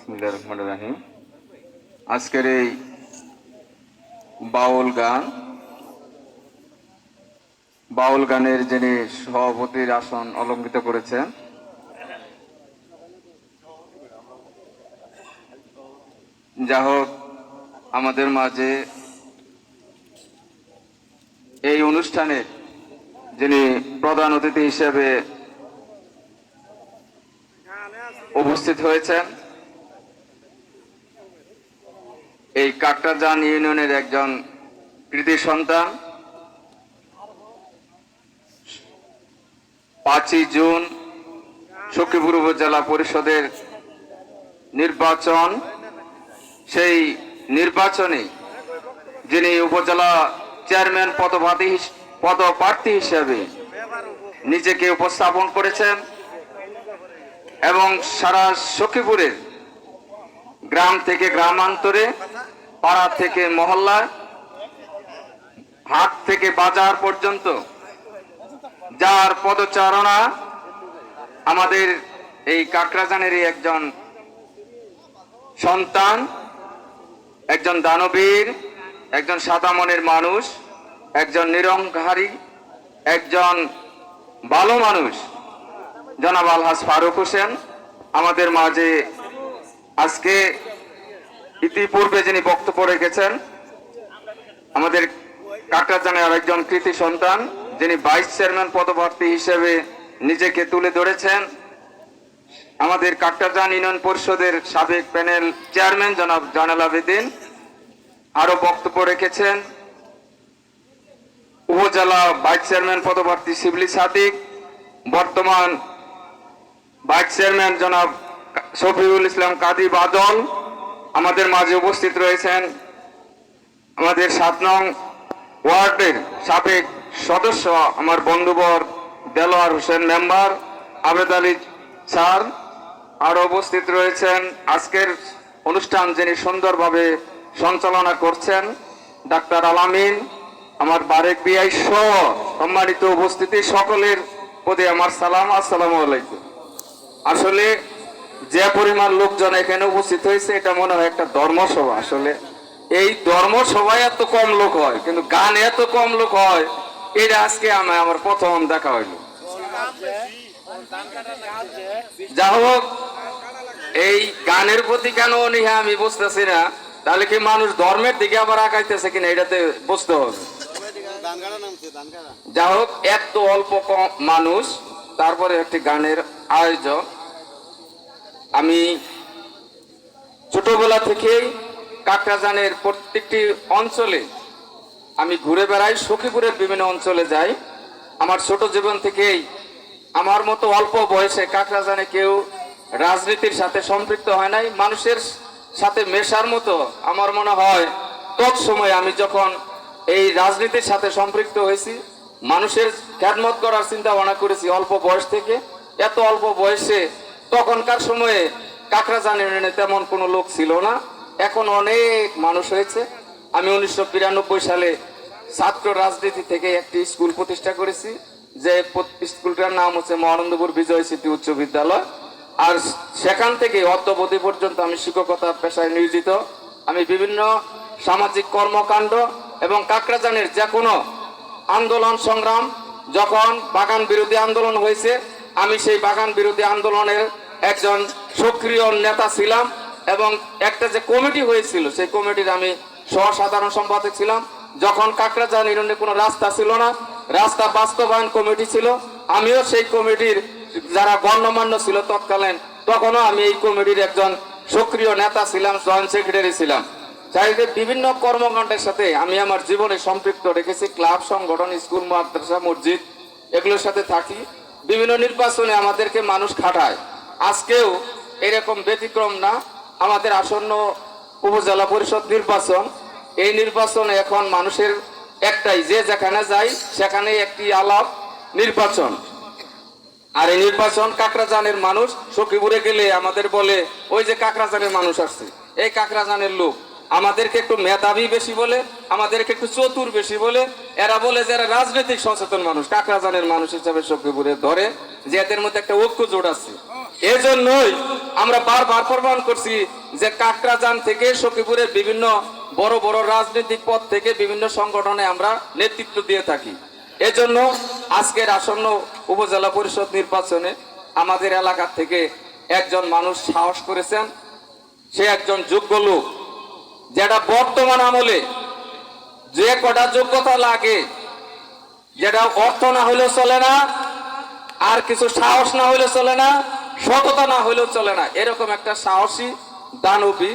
বিসমিল্লাহির রহমানির রহিম। আজকের এই বাউল গানের যিনি সভাপতির আসন অলঙ্কৃত করেছেন, যা হোক আমাদের মাঝে এই অনুষ্ঠানে যিনি প্রধান অতিথি হিসেবে উপস্থিত হয়েছেন, এই কাকরাজান ইউনিয়নের একজন কৃতি সন্তান। 5ই জুন সখীপুর উপজেলা পরিষদের নির্বাচন, সেই নির্বাচনে যিনি উপজেলা চেয়ারম্যান পদপ্রার্থী হিসেবে নিজেকে উপস্থাপন করেছেন এবং সারা সখীপুরের গ্রাম থেকে গ্রামান্তরে, পাড়া থেকে মহল্লা, হাট থেকে বাজার পর্যন্ত যার পদচারণা আমাদের এই কাকরাজানেরই একজন সন্তান, একজন দানবীর, একজন সাদা মনের মানুষ, একজন নিরহংকারী, একজন ভালো মানুষ জনাব আলহাজ ফারুক হোসেন আমাদের মাঝে আজকে ইতিপূর্বে যিনি বক্তব্য রেখেছেন, আমাদের কাকরাজানের আরেকজন কৃতি সন্তান যিনি ভাইস চেয়ারম্যান পদপ্রার্থী হিসেবে নিজেকে তুলে ধরেছেন, আমাদের কাকরাজান ইউনিয়ন পরিষদের সাবেক প্যানেল চেয়ারম্যান জনাব জয়নাল আবেদিন আরো বক্তব্য রেখেছেন। উপজেলা ভাইস চেয়ারম্যান পদপ্রার্থী শিবলি সাদিক, বর্তমান ভাইস চেয়ারম্যান জনাব শফিউল ইসলাম কাদি বাদল আমাদের মাঝে উপস্থিত রয়েছেন। আমাদের 7 নং ওয়ার্ডের সাবেক সদস্য আমার বন্ধুবর দেলোয়ার হোসেন মেম্বার, আবেদ আলী স্যার আরো উপস্থিত রয়েছেন। আজকের অনুষ্ঠান যিনি সুন্দরভাবে সঞ্চালনা করছেন ডাক্তার আলামিন, আমার বারেক বিআই সহ সম্মানিত উপস্থিতি সকলের প্রতি আমার সালাম, আসসালামু আলাইকুম। আসলে যে পরিমাণ লোকজন এখানে উপস্থিত হয়েছে এটা মনে হয় একটা ধর্মসভা। আসলে এই ধর্মসভায় এত কম লোক হয়, কিন্তু গান এত কম লোক হয় এটা আজকে আমার প্রথম দেখা হইল। যা হোক, এই গানের প্রতি কেন অনীহা আমি বুঝতেছি না, তাহলে কি মানুষ ধর্মের দিকে আবার আগাইতেছে কিনা এটাতে বুঝতে হবে। যা হোক, এত অল্প কম মানুষ, তারপরে একটি গানের আয়োজন। আমি ছোটবেলা থেকেই কাকরাজানের প্রত্যেকটি অঞ্চলে আমি ঘুরে বেড়াই, সখীপুরের বিভিন্ন অঞ্চলে যাই। আমার ছোট জীবন থেকেই আমার মতো অল্প বয়সে কাকরাজানে কেউ রাজনীতির সাথে সম্পৃক্ত হয় নাই, মানুষের সাথে মেশার মতো আমার মনে হয় তৎসময় আমি যখন এই রাজনীতির সাথে সম্পৃক্ত হয়েছি, মানুষের খেদমত করার চিন্তা ভাবনা করেছি অল্প বয়স থেকে। এত অল্প বয়সে তখনকার সময়ে কাকরাজানের তেমন কোনো লোক ছিল না, এখন অনেক মানুষ হয়েছে। আমি 1992 সালে ছাত্র রাজনীতি থেকে একটি স্কুল প্রতিষ্ঠা করেছি, যে স্কুলটার নাম হচ্ছে মহানন্দপুর বিজয় স্মৃতি উচ্চ বিদ্যালয়। আর সেখান থেকে অদ্যাবধি পর্যন্ত আমি শিক্ষকতা পেশায় নিয়োজিত। আমি বিভিন্ন সামাজিক কর্মকাণ্ড এবং কাকরাজানের যে কোনো আন্দোলন সংগ্রাম, যখন বাগান বিরোধী আন্দোলন হয়েছে আমি সেই বাগান বিরোধী আন্দোলনের একজন সক্রিয় নেতা ছিলাম, এবং একটা যে কমিটি হয়েছিল সেই কমিটির আমি সহসাধারণ সম্পাদক ছিলাম। যখন কাকরাজান ইউনিয়নে কোনো রাস্তা ছিল না, রাস্তা বাস্তবায়ন কমিটি ছিল, আমিও সেই কমিটির যারা গণ্যমান্য ছিল তৎকালীন, তখনও আমি এই কমিটির একজন সক্রিয় নেতা ছিলাম, জয়েন্ট সেক্রেটারি ছিলাম। চাইলে বিভিন্ন কর্মকাণ্ডের সাথে আমি আমার জীবনে সম্পৃক্ত রেখেছি। ক্লাব, সংগঠন, স্কুল, মাদ্রাসা, মসজিদ এগুলোর সাথে থাকি। বিভিন্ন নির্বাচনে আমাদেরকে মানুষ খাটায়, আজকেও এরকম ব্যতিক্রম না। আমাদের আসন্ন উপজেলা পরিষদ নির্বাচন, এই নির্বাচনে এখন মানুষের একটাই, যে যেখানে যায় সেখানে একটি আলাপ নির্বাচন। আর এই নির্বাচন কাকরাজানের মানুষ সখীপুরে গেলে আমাদের বলে ওই যে কাকরাজানের মানুষ আসছে, এই কাকরাজানের লোক। আমাদেরকে একটু মেধাবী বেশি বলে, আমাদেরকে একটু চতুর বেশি বলে। এরা বলে যে এরা রাজনৈতিক সচেতন মানুষ। কাকরাজানের মানুষ হিসাবে সখীপুরে ধরে যে এদের মধ্যে একটা ঐক্য জোট আছে। এজন্যই আমরা বারবার প্রমাণ করছি যে কাকরাজান থেকে সখীপুরের বিভিন্ন বড় বড় রাজনৈতিক পদ থেকে বিভিন্ন সংগঠনে আমরা নেতৃত্ব দিয়ে থাকি। এজন্য আজকের আসন্ন উপজেলা পরিষদ নির্বাচনে আমাদের এলাকা থেকে একজন মানুষ সাহস করেছেন। সে একজন যোগ্য লোক, যেটা বর্তমান আমলে যে কটা যোগ্যতা লাগে, যেটা অর্থ না হলেও চলে না, আর কিছু সাহস না হলে চলে না, সততা না হলেও চলে না, এরকম একটা সাহসী দানবী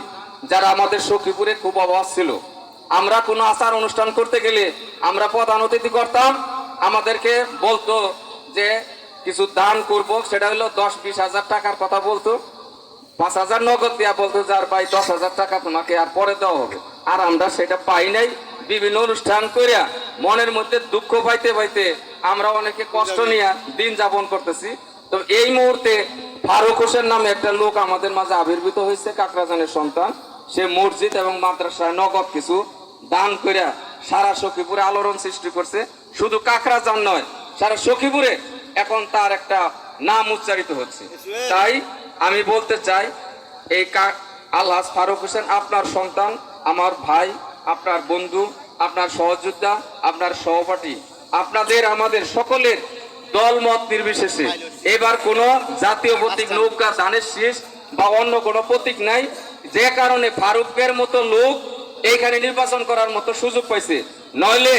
যারা আমাদের সখীপুরে খুব অভাব ছিল। আমরা কোনো আচার অনুষ্ঠান করতে গেলে আমরা প্রধান অতিথি করতাম, আমাদেরকে বলতো যে কিছু দান করব, সেটা হলো 10-20 হাজার টাকার কথা বলতো, 5,000 নগদ দেওয়া বলতো, যার ভাই 10,000 টাকা তোমাকে আর পরে দেওয়া হবে। আর আমরা সেটা পাই নাই। বিভিন্ন অনুষ্ঠান করিয়া মনের মধ্যে দুঃখ পাইতে পাইতে আমরা অনেকে কষ্ট নিয়ে দিন যাপন করতেছি। তো এই মুহূর্তে ফারুক হোসেন নামে একটা লোক আমাদের মাঝে আবির্ভূত হয়েছে, কাকরাজানের সন্তান। সে মসজিদ এবং মাদ্রাসায় নগদ কিছু দান করিয়া সারা সখীপুরে আলোড়ন সৃষ্টি করছে। শুধু কাকরাজান নয়, সারা সখীপুরে এখন তার একটা নাম উচ্চারিত হচ্ছে। তাই আমি বলতে চাই, এই আলহাজ ফারুক হোসেন আপনার সন্তান, আমার ভাই, আপনার বন্ধু, আপনার সহযোদ্ধা, আপনার সহপাঠী, আপনাদের আমাদের সকলের দলমত নির্বিশেষে এবার কোনো জাতীয় প্রতীক, নৌকা, ধানের শীষ বা অন্য কোনো প্রতীক নাই, যে কারণে ফারুকের মতো লোক এইখানে নির্বাচন করার মতো সুযোগ পাইছে। নইলে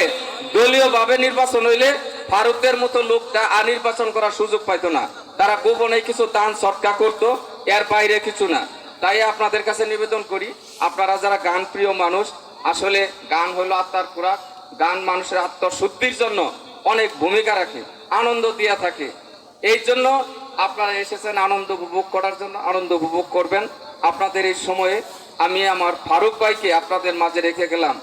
দলীয় ভাবে নির্বাচন হইলে ফারুকের মতো লোকটা আর নির্বাচন করার সুযোগ পাইতো না। তারা গোপনে কিছু দান সৎকা করতো, এর বাইরে কিছু না। তাই আপনাদের কাছে নিবেদন করি, আপনারা যারা গান প্রিয় মানুষ, আসলে গান হলো আত্মার খোরাক। গান মানুষের আত্মশুদ্ধির জন্য অনেক ভূমিকা রাখে, আনন্দ দিয়া থাকে। এই জন্য আপনারা এসেছেন আনন্দ উপভোগ করার জন্য, আনন্দ উপভোগ করবেন। আপনাদের এই সময়ে আমি আমার ফারুক ভাইকে আপনাদের মাঝে রেখে গেলাম।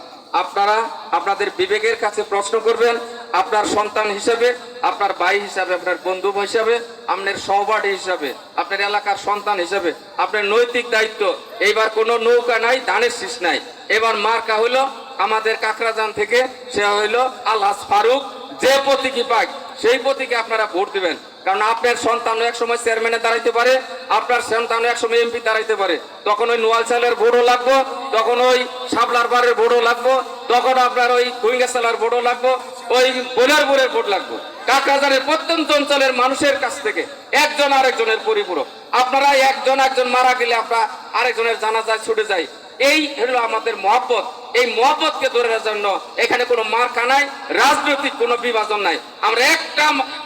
আপনারা আপনাদের বিবেকের কাছে প্রশ্ন করবেন, আপনার সন্তান হিসেবে, আপনার ভাই হিসাবে, আপনার বন্ধু হিসাবে, আপনার সহপাঠী হিসাবে, আপনার এলাকার সন্তান হিসাবে আপনার নৈতিক দায়িত্ব। এইবার কোনো নৌকা নাই, ধানের শীষ নাই, এবার মার্কা হইলো আমাদের কাকরাজান থেকে, সে হইলো আলহাজ ফারুক। যে প্রতীকী পাক সেই প্রতীকে আপনারা ভোট দিবেন। কারণ আপনার সন্তান এক সময় চেয়ারম্যানে দাঁড়াইতে পারে, আপনার সন্তান এক সময় এমপি দাঁড়াইতে পারে। তখন ওই নোয়ালচালের ভোটও লাগবো, তখন ওই শাপলার বারের ভোটও লাগবো, তখন আপনার ওই কুইঙ্গাসালার ভোটও লাগবো, ওই বোলারপুরের ভোট লাগবো। কাকরাজানের প্রত্যন্ত অঞ্চলের মানুষের কাছ থেকে একজন আরেকজনের পরিপূরক। আপনারা একজন মারা গেলে আপনারা আরেকজনের জানাজায় ছুটে যায়। এই হলো আমাদের মহব্বত। এই মহব্বতকে ধরে রাখার জন্য এখানে কোনো মার্কা নাই, রাজনৈতিক কোনো বিভাজন নাই। আমরা একটা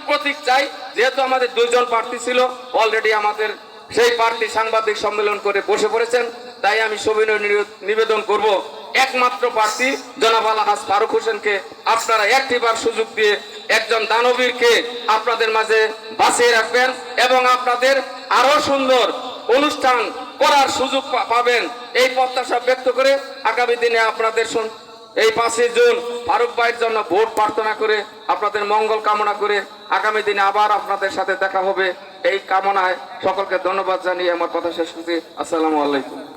প্রতীক চাই। যেহেতু আমাদের 2জন প্রার্থী ছিল, অলরেডি আমাদের সেই প্রার্থী সাংবাদিক সম্মেলন করে বসে পড়েছেন। তাই আমি সবিনয় নিবেদন করব, একমাত্র প্রার্থী জনাব আলহাজ ফারুক হোসেনকে আপনারা একটিবার সুযোগ দিয়ে একজন দানবীরকে আপনাদের মাঝে বাঁচিয়ে রাখবেন এবং আপনাদের আরো সুন্দর অনুষ্ঠান করার সুযোগ পাবেন, এই প্রত্যাশা ব্যক্ত করে আগামী দিনে আপনাদের এই 5 জুন ফারুক ভাইয়ের জন্য ভোট প্রার্থনা করে আপনাদের মঙ্গল কামনা করে আগামী দিনে আবার আপনাদের সাথে দেখা হবে এই কামনায় সকলকে ধন্যবাদ জানিয়ে আমার কথা শেষ করছি। আসসালামু আলাইকুম।